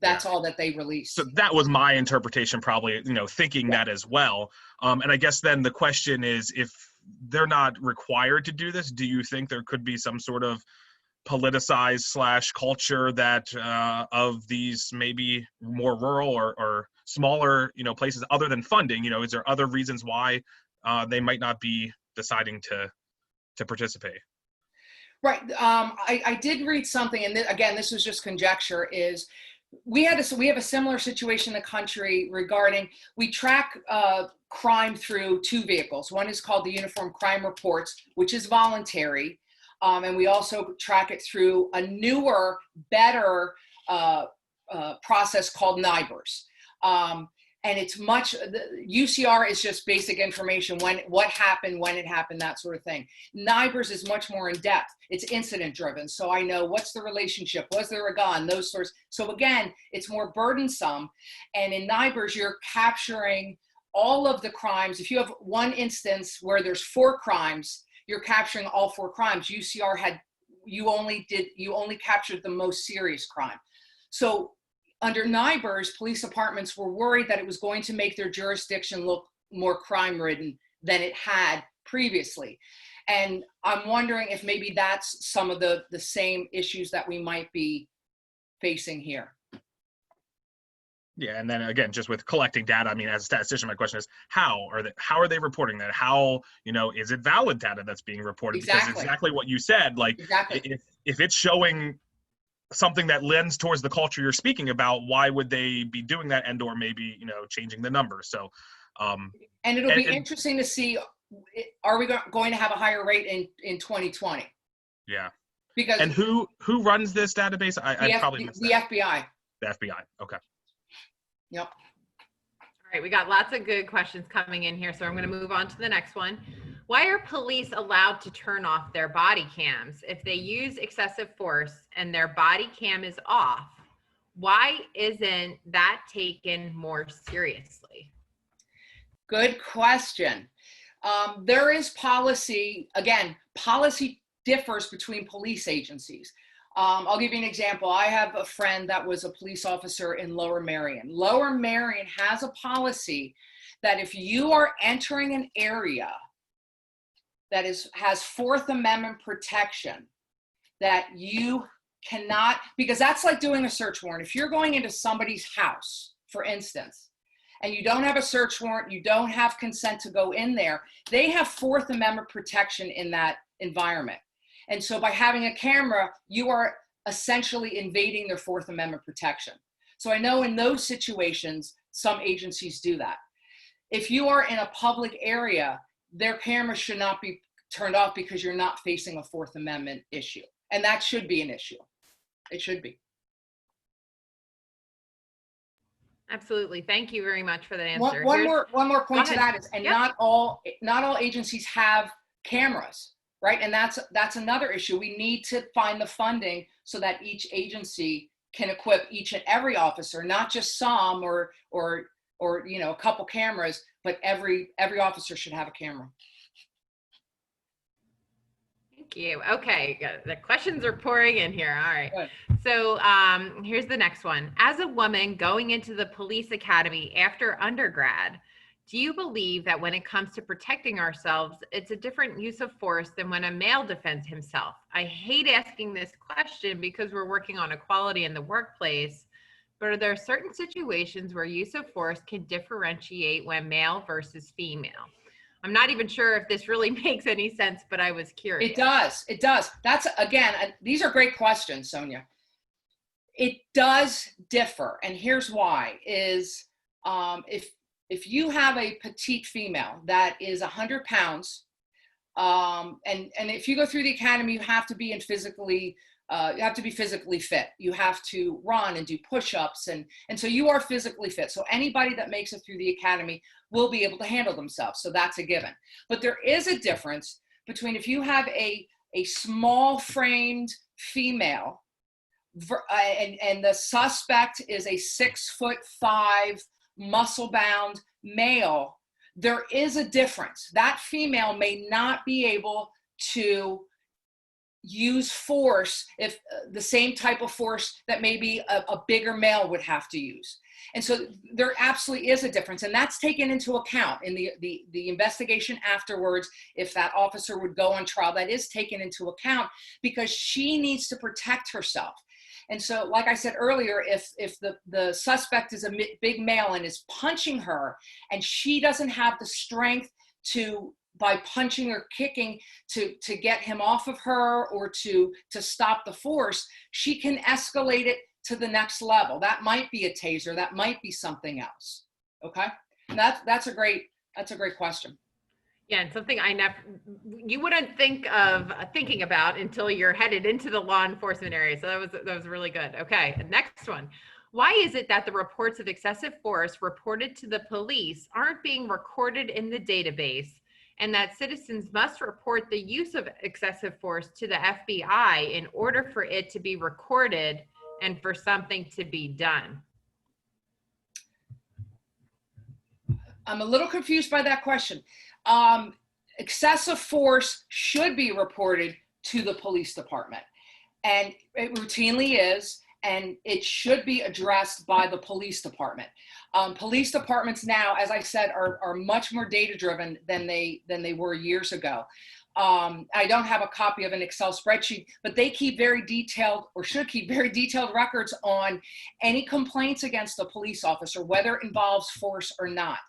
that's all that they released. So that was my interpretation, probably, thinking that as well. And I guess then the question is, if they're not required to do this, do you think there could be some sort of politicized / culture that of these maybe more rural or smaller, places other than funding? Is there other reasons why they might not be deciding to participate? Right. I did read something, and again, this was just conjecture, is we have a similar situation in the country regarding, we track crime through 2 vehicles. One is called the Uniform Crime Reports, which is voluntary. And we also track it through a newer, better process called NIBRS. And it's UCR is just basic information, what happened, when it happened, that sort of thing. NIBRS is much more in depth. It's incident driven. So I know what's the relationship, was there a gun, those sorts. So again, it's more burdensome. And in NIBRS, you're capturing all of the crimes. If you have one instance where there's 4 crimes, you're capturing all 4 crimes. UCR you only captured the most serious crime. So under NIBRS, police departments were worried that it was going to make their jurisdiction look more crime-ridden than it had previously. And I'm wondering if maybe that's some of the same issues that we might be facing here. Yeah, and then again, just with collecting data, I mean, as a statistician, my question is, how are they reporting that? How, is it valid data that's being reported? Exactly. Because exactly what you said, like, exactly. if it's showing something that lends towards the culture you're speaking about, why would they be doing that, and or maybe changing the numbers? So and it'll be interesting to see, are we going to have a higher rate in 2020? Yeah. Because and who runs this database? I probably missed the that. FBI. The FBI. Okay. Yep. All right, we got lots of good questions coming in here, so I'm going to move on to the next one. Why are police allowed to turn off their body cams if they use excessive force and their body cam is off? Why isn't that taken more seriously? Good question. There is policy. Again, policy differs between police agencies. I'll give you an example. I have a friend that was a police officer in Lower Merion. Lower Merion has a policy that if you are entering an area that has Fourth Amendment protection, that you cannot, because that's like doing a search warrant. If you're going into somebody's house, for instance, and you don't have a search warrant, you don't have consent to go in there, they have Fourth Amendment protection in that environment. And so by having a camera, you are essentially invading their Fourth Amendment protection. So I know in those situations, some agencies do that. If you are in a public area, their camera should not be turned off because you're not facing a Fourth Amendment issue. And that should be an issue. It should be. Absolutely. Thank you very much for that answer. One more point to that is, and Yep. not all agencies have cameras, right? And that's another issue. We need to find the funding so that each agency can equip each and every officer, not just some or a couple cameras, but every officer should have a camera. Thank you. Okay, the questions are pouring in here. All right. Good. So here's the next one. As a woman going into the police academy after undergrad, do you believe that when it comes to protecting ourselves, it's a different use of force than when a male defends himself? I hate asking this question because we're working on equality in the workplace, but are there certain situations where use of force can differentiate when male versus female? I'm not even sure if this really makes any sense, but I was curious. It does. It does. That's, again, these are great questions, Sonia. It does differ. And here's why is if you have a petite female that is 100 pounds, and if you go through the academy, you have to be physically fit. You have to run and do push-ups. And so you are physically fit. So anybody that makes it through the academy will be able to handle themselves. So that's a given. But there is a difference between if you have a small framed female and the suspect is a 6'5" muscle-bound male, there is a difference. That female may not be able to use force if the same type of force that maybe a bigger male would have to use. And so there absolutely is a difference, and that's taken into account in the investigation afterwards. If that officer would go on trial, that is taken into account because she needs to protect herself. And so, like I said earlier, if the suspect is a big male and is punching her, and she doesn't have the strength to, by punching or kicking, to get him off of her or to stop the force, she can escalate it to the next level. That might be a taser. That might be something else. Okay, and that's a great question. Yeah, and something you wouldn't think of thinking about until you're headed into the law enforcement area. So that was really good. Okay, next one. Why is it that the reports of excessive force reported to the police aren't being recorded in the database, and that citizens must report the use of excessive force to the FBI in order for it to be recorded and for something to be done? I'm a little confused by that question. Excessive force should be reported to the police department, and it routinely is, and it should be addressed by the police department. Police departments now, as I said, are much more data driven than they were years ago. I don't have a copy of an Excel spreadsheet, but they keep very detailed, or should keep very detailed, records on any complaints against a police officer, whether it involves force or not.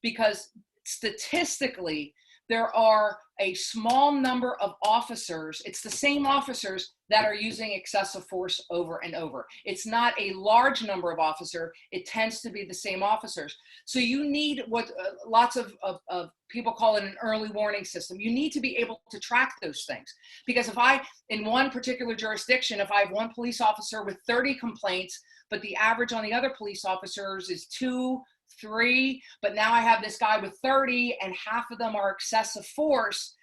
Because statistically, there are a small number of officers, it's the same officers that are using excessive force over and over. It's not a large number of officers, it tends to be the same officers. So you need what lots of people call it an early warning system. You need to be able to track those things. Because if in one particular jurisdiction, if I have one police officer with 30 complaints, but the average on the other police officers is 2, 3, but now I have this guy with 30 and half of them are excessive force,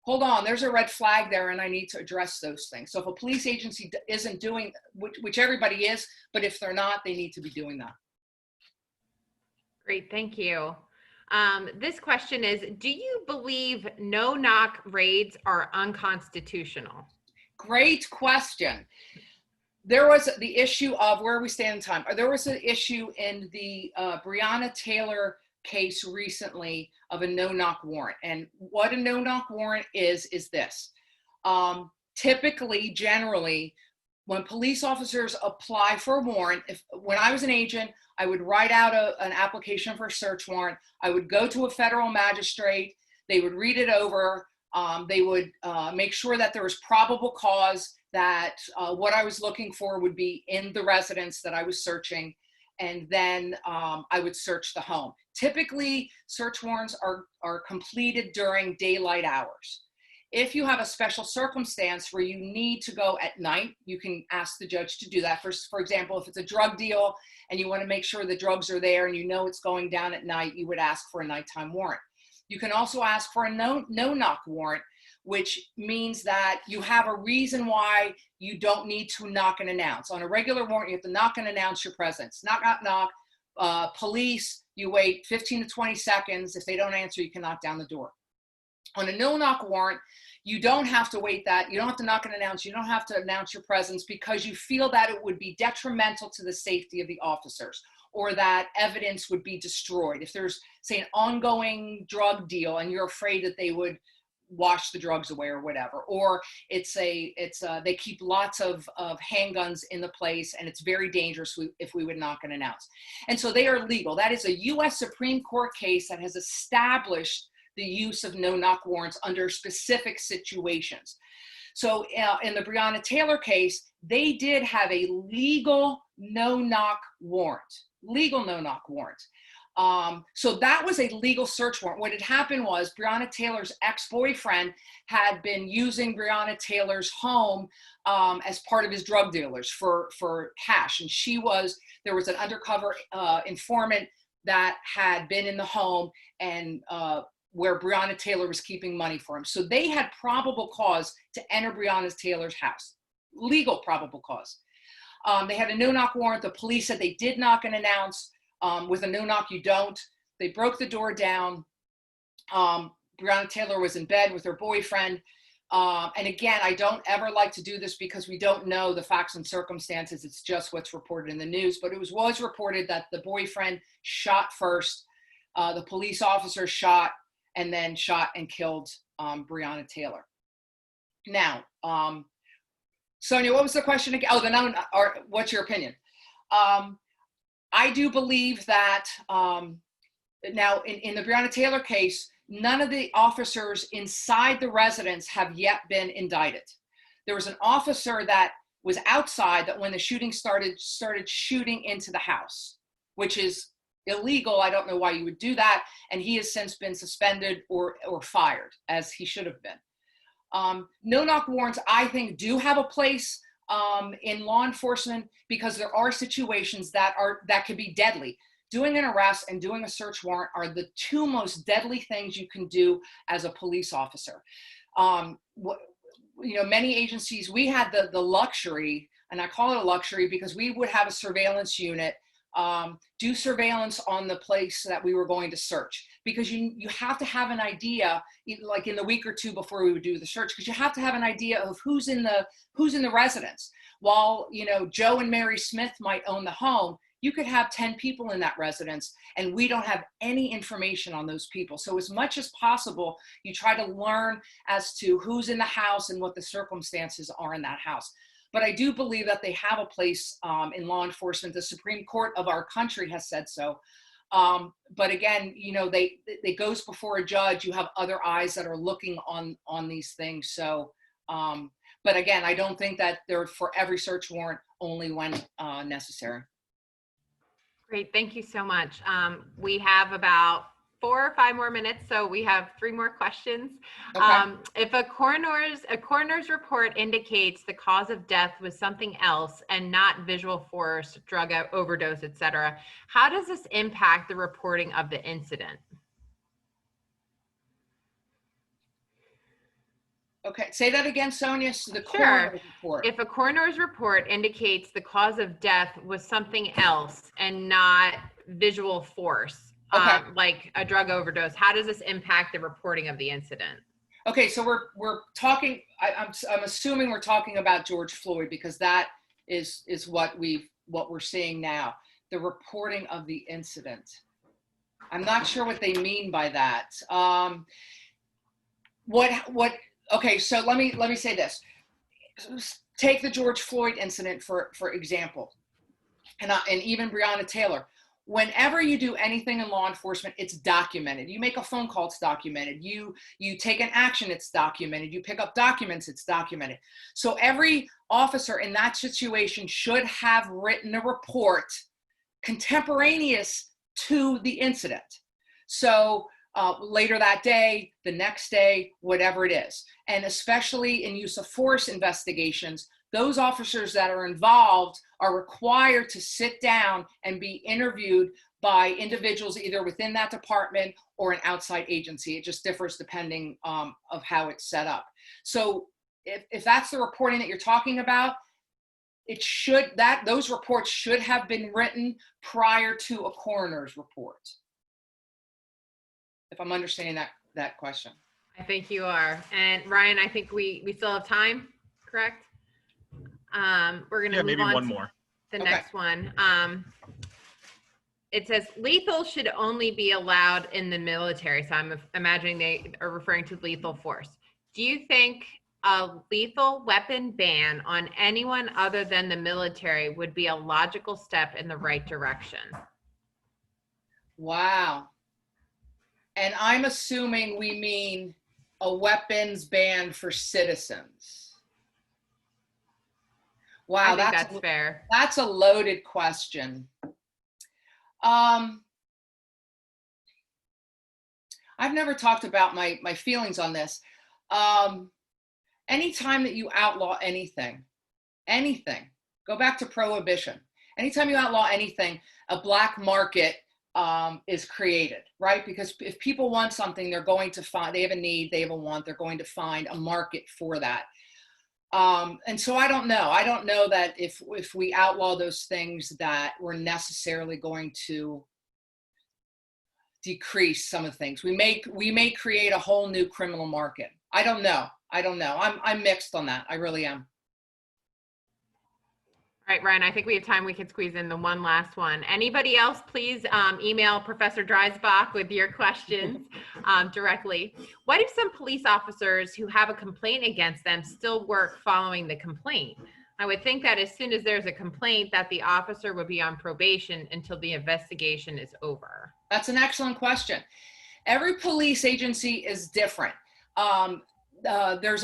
hold on, there's a red flag there and I need to address those things. So if a police agency isn't doing, which everybody is, but if they're not, they need to be doing that. Great, thank you. This question is, do you believe no-knock raids are unconstitutional? Great question. There was the issue of where we stand in time. There was an issue in the Breonna Taylor case recently of a no-knock warrant. And what a no-knock warrant is this. Typically, generally, when police officers apply for a warrant, when I was an agent, I would write out an application for a search warrant. I would go to a federal magistrate. They would read it over. They would make sure that there was probable cause, that what I was looking for would be in the residence that I was searching, and then I would search the home. Typically, search warrants are completed during daylight hours. If you have a special circumstance where you need to go at night, you can ask the judge to do that. For example, if it's a drug deal and you want to make sure the drugs are there and you know it's going down at night, you would ask for a nighttime warrant. You can also ask for a no-knock warrant, which means that you have a reason why you don't need to knock and announce. On a regular warrant, you have to knock and announce your presence. Knock, knock, knock. Police, you wait 15 to 20 seconds. If they don't answer, you can knock down the door. On a no-knock warrant, you don't have to wait that. You don't have to knock and announce. You don't have to announce your presence because you feel that it would be detrimental to the safety of the officers, or that evidence would be destroyed. If there's, say, an ongoing drug deal and you're afraid that they would wash the drugs away or whatever, or they keep lots of handguns in the place and it's very dangerous if we would knock and announce. And so they are legal. That is a U.S. Supreme Court case that has established the use of no-knock warrants under specific situations. So in the Breonna Taylor case, they did have a legal no-knock warrant, So that was a legal search warrant. What had happened was Breonna Taylor's ex-boyfriend had been using Breonna Taylor's home as part of his drug dealers for cash. And there was an undercover informant that had been in the home and where Breonna Taylor was keeping money for him. So they had probable cause to enter Breonna Taylor's house, legal probable cause. They had a no-knock warrant. The police said they did knock and announce. With a no-knock, you don't. They broke the door down. Breonna Taylor was in bed with her boyfriend. And again, I don't ever like to do this because we don't know the facts and circumstances. It's just what's reported in the news. But it was reported that the boyfriend shot first, the police officer shot, and then shot and killed Breonna Taylor. Now, Sonia, what was the question again? Oh, or what's your opinion? I do believe that now in the Breonna Taylor case, none of the officers inside the residence have yet been indicted. There was an officer that was outside that when the shooting started shooting into the house, which is illegal. I don't know why you would do that. And he has since been suspended or fired, as he should have been. No-knock warrants, I think, do have a place in law enforcement because there are situations that could be deadly. Doing an arrest and doing a search warrant are the two most deadly things you can do as a police officer. Many agencies, we had the luxury, and I call it a luxury because we would have a surveillance unit do surveillance on the place that we were going to search, because you have to have an idea, like in the week or two before we would do the search, because you have to have an idea of who's in the residence. While Joe and Mary Smith might own the home, you could have 10 people in that residence and we don't have any information on those people. So as much as possible, you try to learn as to who's in the house and what the circumstances are in that house. But I do believe that they have a place in law enforcement. The Supreme Court of our country has said so. But again, they goes before a judge. You have other eyes that are looking on these things. So, but again, I don't think that they're for every search warrant, only when necessary. Great, thank you so much. We have about 4 or 5 more minutes, so we have 3 more questions. Okay. If a coroner's report indicates the cause of death was something else and not visual force, drug overdose, etc., how does this impact the reporting of the incident? Okay, say that again, Sonia. So the Sure. coroner's report. If a coroner's report indicates the cause of death was something else and not visual force, Okay. like a drug overdose, how does this impact the reporting of the incident? Okay, so we're talking. I'm assuming we're talking about George Floyd, because that is what we're seeing now. The reporting of the incident. I'm not sure what they mean by that. Okay, so let me say this. Take the George Floyd incident for example, and even Breonna Taylor. Whenever you do anything in law enforcement, it's documented. You make a phone call, it's documented. You take an action, it's documented. You pick up documents, it's documented. So every officer in that situation should have written a report contemporaneous to the incident. So later that day, the next day, whatever it is. And especially in use of force investigations, those officers that are involved are required to sit down and be interviewed by individuals either within that department or an outside agency. It just differs depending of how it's set up. So if that's the reporting that you're talking about, those reports should have been written prior to a coroner's report. If I'm understanding that question. I think you are. And Ryan, I think we still have time, correct? We're going to move maybe on one to more. the Okay. next one. It says lethal should only be allowed in the military. So I'm imagining they are referring to lethal force. Do you think a lethal weapon ban on anyone other than the military would be a logical step in the right direction? Wow. And I'm assuming we mean a weapons ban for citizens. Wow, I think that's fair. That's a loaded question. I've never talked about my feelings on this. Anytime that you outlaw anything, go back to prohibition. Anytime you outlaw anything, a black market is created, right? Because if people want something, they're going to find, they have a need, they have a want, they're going to find a market for that. And so I don't know that if we outlaw those things that we're necessarily going to decrease some of the things. We may create a whole new criminal market. I don't know. I don't know. I'm mixed on that. I really am. All right, Ryan, I think we have time. We can squeeze in the one last one. Anybody else, please email Professor Dreisbach with your questions directly. Why do some police officers who have a complaint against them still work following the complaint? I would think that as soon as there's a complaint that the officer would be on probation until the investigation is over. That's an excellent question. Every police agency is different. There's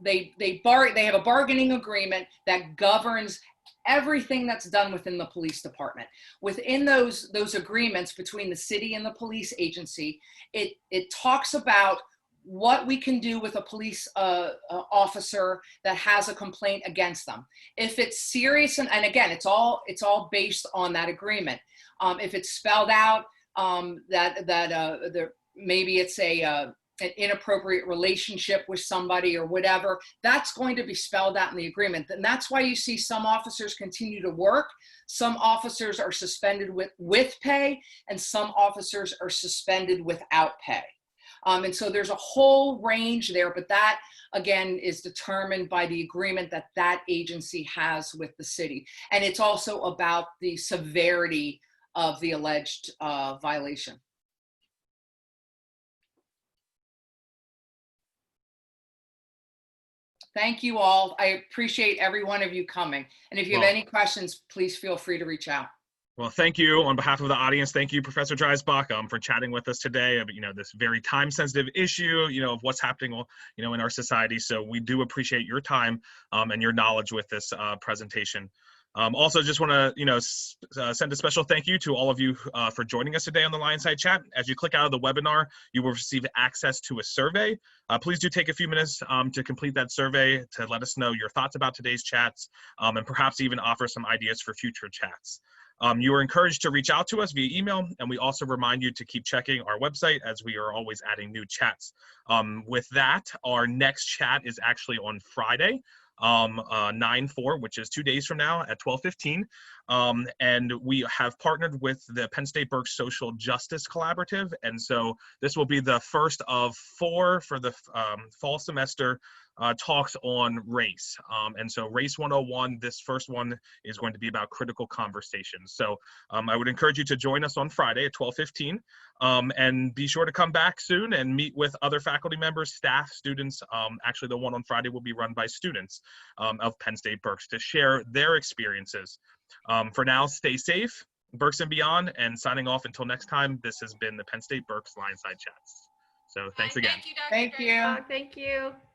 they have a bargaining agreement that governs everything that's done within the police department. Within those agreements between the city and the police agency, it talks about what we can do with a police officer that has a complaint against them. If it's serious, and again, it's all based on that agreement. If it's spelled out maybe it's an inappropriate relationship with somebody or whatever, that's going to be spelled out in the agreement. And that's why you see some officers continue to work. Some officers are suspended with pay, and some officers are suspended without pay. And so there's a whole range there, but that, again, is determined by the agreement that agency has with the city. And it's also about the severity of the alleged violation. Thank you all. I appreciate every one of you coming. And if you have any questions, please feel free to reach out. Well, thank you on behalf of the audience. Thank you, Professor Dreisbach, for chatting with us today of, this very time-sensitive issue, of what's happening, in our society. So we do appreciate your time and your knowledge with this presentation. Also, just want to, send a special thank you to all of you for joining us today on the LionSide Chat. As you click out of the webinar, you will receive access to a survey. Please do take a few minutes to complete that survey to let us know your thoughts about today's chats and perhaps even offer some ideas for future chats. You are encouraged to reach out to us via email, and we also remind you to keep checking our website as we are always adding new chats. With that, our next chat is actually on Friday, 9/4, which is 2 days from now at 12:15. And we have partnered with the Penn State Berks Social Justice Collaborative. And so this will be the first of 4 for the fall semester talks on race. And so Race 101, this first one is going to be about critical conversations. So I would encourage you to join us on Friday at 12:15 and be sure to come back soon and meet with other faculty members, staff, students. Actually, the one on Friday will be run by students of Penn State Berks to share their experiences. For now, stay safe, Berks and beyond, and signing off until next time, this has been the Penn State Berks LionSide Chats. So thanks again. Thank you, Dr. Thank you. Thank you.